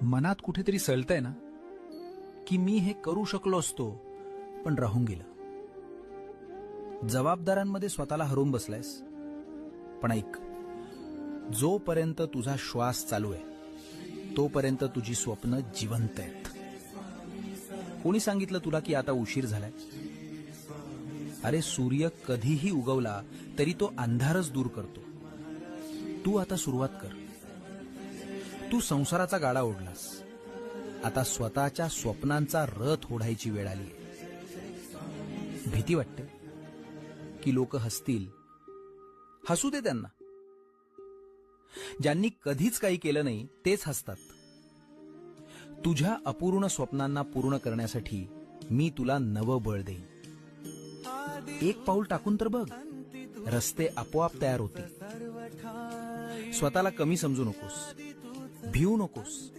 मनात कुठेतरी सळतंय ना की मी हे करू शकलो असतो पण राहून गेलं. जबाबदाऱ्यांमध्ये स्वतःला हरवून बसलायस. पण ऐक, जोपर्यंत तुझा श्वास चालू आहे तोपर्यंत तुझी स्वप्न जिवंत आहेत. कोणी सांगितलं तुला की आता उशीर झालाय? अरे, सूर्य कधीही उगवला तरी तो अंधारच दूर करतो. तू आता सुरुवात कर. तू संसाराचा गाडा ओढलास, आता स्वतःच्या स्वप्नांचा रथ ओढायची वेळ आली. भीती वाटते की लोक हसतील. हसू दे त्यांना. ज्यांनी कधीच काही केलं नाही तेच हसतात. तुझ्या अपूर्ण स्वप्नांना पूर्ण करण्यासाठी मी तुला नवं बळ देईन. एक पाऊल टाकून तर बघ, रस्ते आपोआप तयार होतील. स्वतःला कमी समजू नकोस, भिवू नकोस.